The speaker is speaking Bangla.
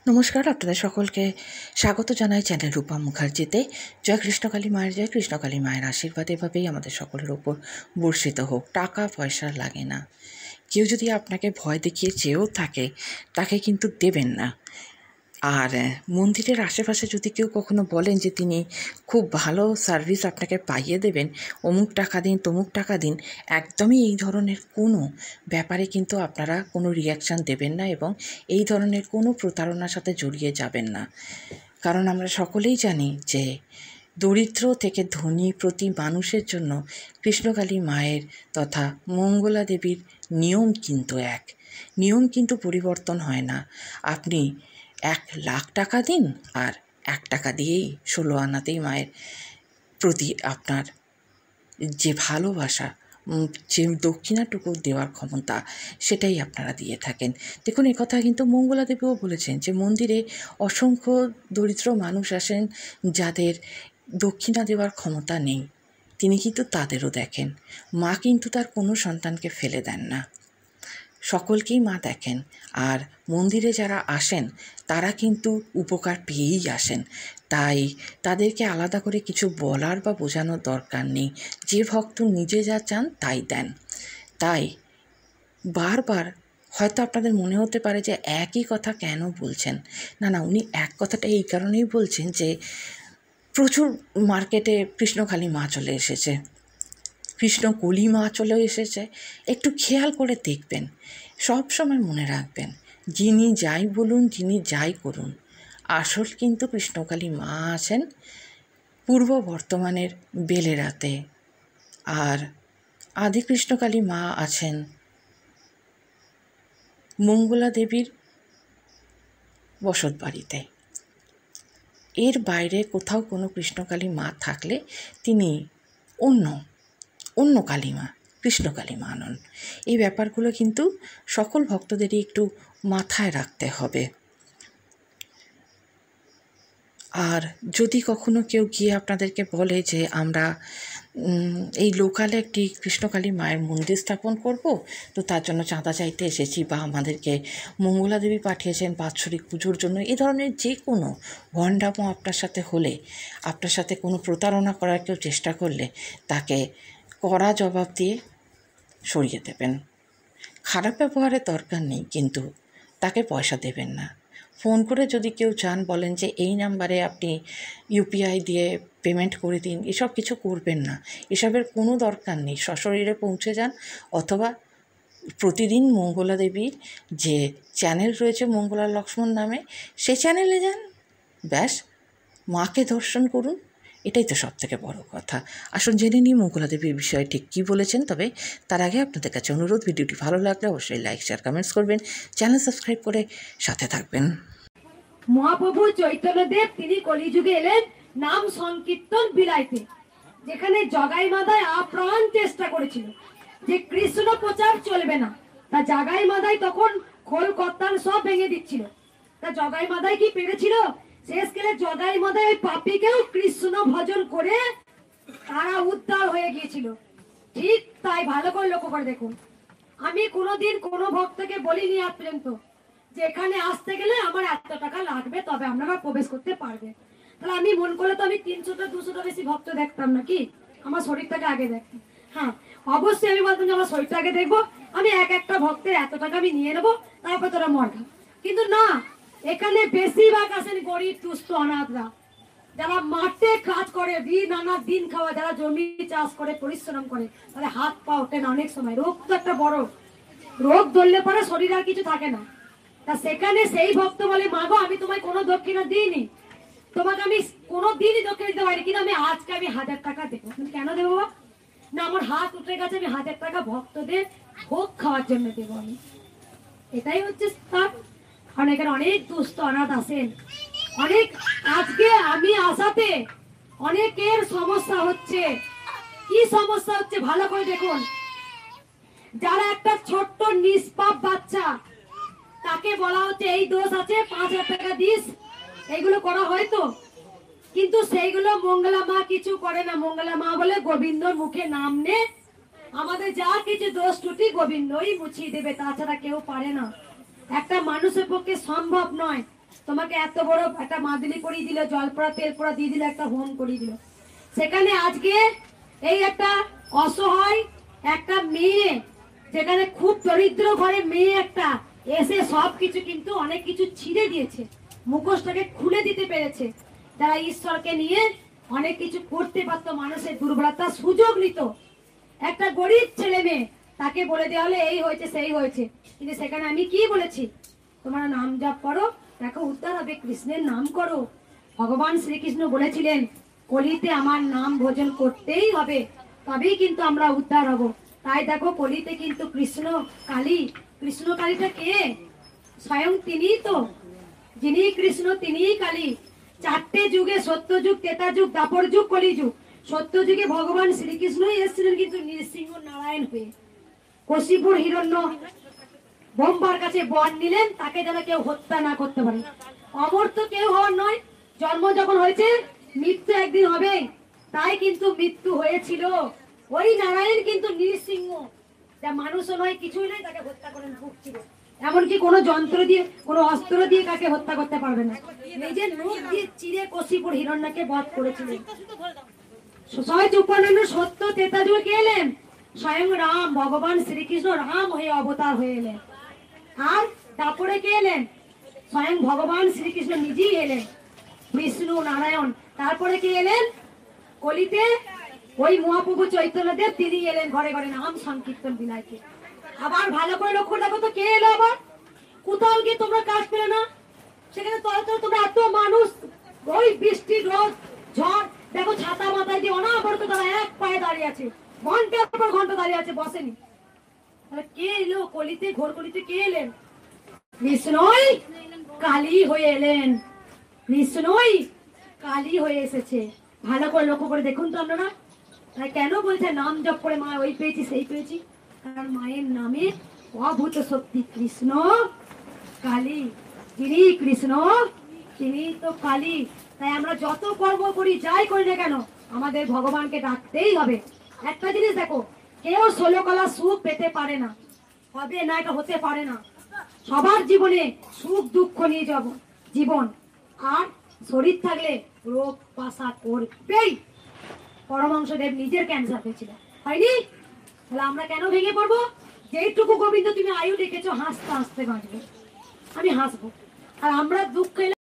নমস্কার, আপনাদের সকলকে স্বাগত জানাই চ্যানেল রূপা মুখার্জিতে। জয় কৃষ্ণকালী মায়ের জয়। কৃষ্ণকালী মায়ের আশীর্বাদ এভাবেই আমাদের সকলের ওপর বর্ষিত হোক। টাকা পয়সা লাগে না। কেউ যদি আপনাকে ভয় দেখিয়ে চেয়েও থাকে, তাকে কিন্তু দেবেন না। আর মন্দিরের আশেপাশে যদি কেউ কখনো বলেন যে তিনি খুব ভালো সার্ভিস আপনাকে পাইয়ে দেবেন, অমুক টাকা দিন তমুক টাকা দিন, একদমই এই ধরনের কোনো ব্যাপারে কিন্তু আপনারা কোনো রিয়াকশান দেবেন না এবং এই ধরনের কোনো প্রতারণার সাথে জড়িয়ে যাবেন না। কারণ আমরা সকলেই জানি যে দরিদ্র থেকে ধনী প্রতি মানুষের জন্য কৃষ্ণকালী মায়ের তথা মঙ্গলা দেবীর নিয়ম কিন্তু এক। নিয়ম কিন্তু পরিবর্তন হয় না। আপনি 1,00,000 টাকা দিন আর 1 টাকা দিয়েই 16 আনাতেই মায়ের প্রতি আপনার যে ভালোবাসা, যে দক্ষিণাটুকু দেওয়ার ক্ষমতা, সেটাই আপনারা দিয়ে থাকেন। দেখুন, একথা কিন্তু মঙ্গলা দেবীও বলেছেন যে মন্দিরে অসংখ্য দরিদ্র মানুষ আসেন যাদের দক্ষিণা দেওয়ার ক্ষমতা নেই, তিনি কিন্তু তাদেরও দেখেন। মা কিন্তু তার কোনো সন্তানকে ফেলে দেন না, সকলকেই মা দেখেন। আর মন্দিরে যারা আসেন তারা কিন্তু উপকার পেয়েই আসেন, তাই তাদেরকে আলাদা করে কিছু বলার বা বোঝানোর দরকার নেই। যে ভক্ত নিজে যা চান তাই দেন। তাই বারবার হয়তো আপনাদের মনে হতে পারে যে একই কথা কেন বলছেন। না, উনি এক কথাটা এই কারণেই বলছেন যে প্রচুর মার্কেটে কৃষ্ণকালী মা চলে এসেছে, কৃষ্ণকলি মা চলেও এসেছে। একটু খেয়াল করে দেখবেন, সব সময় মনে রাখবেন, যিনি যাই বলুন, যিনি যাই করুন, আসল কিন্তু কৃষ্ণকালী মা আছেন পূর্ব বর্ধমানের বেলেরাতে, আর আদি কৃষ্ণকালী মা আছেন মঙ্গলা দেবীর বসত বাড়িতে। এর বাইরে কোথাও কোনো কৃষ্ণকালী মা থাকলে তিনি অন্য কালী মা, কৃষ্ণকালী মা নন। এই ব্যাপারগুলো কিন্তু সকল ভক্তদেরই একটু মাথায় রাখতে হবে। আর যদি কখনো কেউ গিয়ে আপনাদেরকে বলে যে আমরা এই লোকালে একটি কৃষ্ণকালী মায়ের মন্দির স্থাপন করব, তো তার জন্য চাঁদা চাইতে এসেছি, বা আমাদেরকে মঙ্গলা দেবী পাঠিয়েছেন বাৎসরিক পুজোর জন্য, এই ধরনের যে কোনো ভণ্ডামো আপনার সাথে হলে, আপনার সাথে কোনো প্রতারণা করার কেউ চেষ্টা করলে, তাকে কড়া জবাব দিয়ে সরিয়ে দেবেন। খারাপ ব্যবহারের দরকার নেই, কিন্তু তাকে পয়সা দেবেন না। ফোন করে যদি কেউ চান, বলেন যে এই নাম্বারে আপনি ইউপিআই দিয়ে পেমেন্ট করে দিন, এসব কিছু করবেন না। এসবের কোনো দরকার নেই। সশরীরে পৌঁছে যান, অথবা প্রতিদিন মঙ্গলা দেবীর যে চ্যানেল রয়েছে মঙ্গলা লক্ষ্মণ নামে, সে চ্যানেলে যান, ব্যাস মাকে দর্শন করুন। এটাই তো সব থেকে বড় কথা। আসুন জেনে নিই মঙ্গলা দেবীর বিষয়ে ঠিক কী বলেছেন। তবে তার আগে আপনাদের কাছে অনুরোধ, ভিডিওটি ভালো লাগলে অবশ্যই লাইক শেয়ার কমেন্টস করবেন, চ্যানেল সাবস্ক্রাইব করে সাথে থাকবেন। মহাপ্রভু চৈতন্যদেব তিনি কলিযুগে এলেন নাম সংকীর্তন বিলাইতে, যেখানে জগাই মাদাই আপ্রাণ চেষ্টা করেছিল যে কৃষ্ণ প্রচার চলবে না। তা জগাই মাদাই তখন খোল কর্তাল সব ভেঙে দিচ্ছিল। তা জগাই মাদাই কি পেরেছিল? শেষকালে জগাই মাদাই ওই পাপীকেও কৃষ্ণ ভজন করে তারা উদ্ধার হয়ে গিয়েছিল। ঠিক তাই, ভালো করে লক্ষ্য করে দেখুন। আমি কোনোদিন কোনো ভক্তকে বলিনি আজ পর্যন্ত যে এখানে আসতে গেলে আমার এত টাকা লাগবে তবে আপনারা প্রবেশ করতে পারবে। তাহলে আমি মন করলে তো আমি 300টা 200টা বেশি ভক্ত দেখতাম নাকি? আমার শরীরটাকে আগে দেখতাম। হ্যাঁ, অবশ্যই আমি বলতাম যে আমার শরীরটা আগে দেখবো, আমি একটা ভক্তের এত টাকা আমি নিয়ে নেবো, তারপর তোরা মরগা। কিন্তু না, এখানে বেশিরভাগ আসেন গরিব দুস্থ অনাথরা, যারা মাঠে কাজ করে, দিন আনা দিন খাওয়া, যারা জমি চাষ করে পরিশ্রম করে, তাহলে হাত পা ওঠে না অনেক সময়। রোগ তো একটা বড় রোগ, ধরলে পরে শরীর আর কিছু থাকে না। তা সেখানে সেই ভক্ত বলে, মাগো আমি তোমায় কোনো দক্ষিণা দিইনি, তোমাকে আমি কোনো দিনই দক্ষিণা দিতে পারি, কিন্তু আমি আজকে 1000 টাকা দেবো। কেন দেবো? না, আমার হাত উঠে গেছে, আমি 1000 টাকা ভক্তদের ভোগ খাওয়ার জন্য দেবো আমি। এটাই হচ্ছে তার। কারণ এখানে অনেক দুস্থ অনাথ আসেন, অনেক আজকে আমি আসাতে অনেকের সমস্যা হচ্ছে। কি সমস্যা হচ্ছে ভালো করে দেখুন। যারা একটা ছোট্ট নিষ্পাপ বাচ্চা, তাকে বলা হচ্ছে এই দোষ আছে, 5000 টাকা দিস, এইগুলো করা হয় তো, কিন্তু সেইগুলো মঙ্গলা মা কিছু করে না। মঙ্গলা মা বলে গোবিন্দর মুখে নাম নে, আমাদের যা কিছু দোষ ত্রুটি গোবিন্দই মুছিয়ে দেবে, তাছাড়া কেউ পারে না। একটা মানুষের পক্ষে সম্ভব নয় তোমাকে এত বড় একটা মাদুলি পরিয়ে দিল, জল পড়া তেল পড়া দিয়ে দিল, একটা হোম করিয়ে দিল। সেখানে আজকে এই একটা অসহায় একটা মেয়ে, যেখানে খুব দরিদ্র ঘরে মেয়ে একটা এসে সবকিছু কিন্তু অনেক কিছু ছিঁড়ে দিয়েছে, মুখোশটাকে খুলে দিতে পেরেছে। যারা ঈশ্বরকে নিয়ে অনেক কিছু করতে পারতো, মানুষের দুর্বলতার সুযোগ নিত। একটা গরিব ছেলে মেয়ে, তাকে বলে দেওয়া হলে এই হয়েছে সেই হয়েছে, কিন্তু সেখানে আমি কি বলেছি, তোমরা নাম জপ করো, দেখো উদ্ধার হবে, কৃষ্ণের নাম করো। ভগবান শ্রীকৃষ্ণ বলেছিলেন কলিতে আমার নাম ভোজন করতেই হবে, তবেই কিন্তু আমরা উদ্ধার হব। তাই দেখো কলিতে কিন্তু কৃষ্ণ কালী, কৃষ্ণ কালীটা কে? স্বয়ং তিনিই তো, যিনি কৃষ্ণ তিনিই কালী। চারটে যুগে, সত্য যুগ, ত্রেতা যুগ, দাপর যুগ, কলি যুগ। সত্য যুগে ভগবান শ্রীকৃষ্ণই এসেছিলেন কিন্তু নৃসিংহ নারায়ণ হয়ে। কশিপুর হিরণ্য ব্রহ্মার কাছে বর নিলেন, তাকে যেন কেউ হত্যা না করতে পারে। অমর তো কেউ হওয়ার নয়, জন্ম যখন হয়েছে মৃত্যু একদিন হবে, তাই কিন্তু মৃত্যু হয়েছিল। ওই নারায়ণ কিন্তু নৃসিংহ, যা মানুষও নয় কিছুই নয়, তাকে হত্যা করেন ভুগছিল। এমনকি কোনো যন্ত্র দিয়ে, কোনো অস্ত্র দিয়ে কাকে হত্যা করতে পারবে না। নিজের মুখ দিয়ে চিরে কশিপুর হিরণ্যকে বধ করেছিলেন। 654 সত্য ত্রেতা যুগে কে এলেন? স্বয়ং রাম, ভগবান শ্রীকৃষ্ণ রাম হয়ে অবতার হয়ে এলেন। আর তারপরে কে এলেন? স্বয়ং ভগবান শ্রীকৃষ্ণ নিজেই এলেন, বিষ্ণু নারায়ণ। তারপরে কে এলেন? কলিতে ওই মহাপ্রভু চৈতন্যদেব, তিনি এলেন ঘরে ঘরে নাম সংকীর্তন বিলাইতে। আবার ভালো করে লক্ষ্য দেখো তো কে এলো আবার। কোথাও গিয়ে তোমরা কাজ পেলে না, সেখানে তোমরা এত মানুষ, ওই বৃষ্টি রোদ ঝড়, দেখো ছাতা মাথায় দিয়ে অনাবরত তারা এক পায়ে দাঁড়িয়ে আছে, ঘন্টার পর ঘন্টা দাঁড়িয়ে আছে, বসেনি। তাহলে কে এলো কলিতে? ঘোর কলিতে কে এলেন? কৃষ্ণই কালী হয়ে এলেন, কৃষ্ণই কালী হয়ে এসেছে। ভালো করে লক্ষ্য করে দেখুন তো আপনারা। তাই কেন বলছে নাম জপ করে মা ওই পেয়েছি সেই পেয়েছি? কারণ মায়ের নামে অভূত শক্তি, কৃষ্ণ কালী, যিনি কৃষ্ণ তিনি তো কালী। তাই আমরা যত কর্ম করি, যাই করি না কেন, আমাদের ভগবানকে ডাকতেই হবে। একটা জিনিস দেখো, কেউ 16 কলা সুখ পেতে পারে না, হবে না, এটা হতে পারে না। সবার জীবনে সুখ দুঃখ নিয়ে যাব জীবন, আর শরীর থাকলে রোগ পাশা করবেই। পরমহংসদেব নিজের ক্যান্সার হয়েছিল, হয়নি? তাহলে আমরা কেন ভেঙে পড়বো? যেইটুকু গোবিন্দ তুমি আয়ু দেখেছো, হাসতে হাসতে বাঁচবে, আমি হাসবো। আর আমরা দুঃখ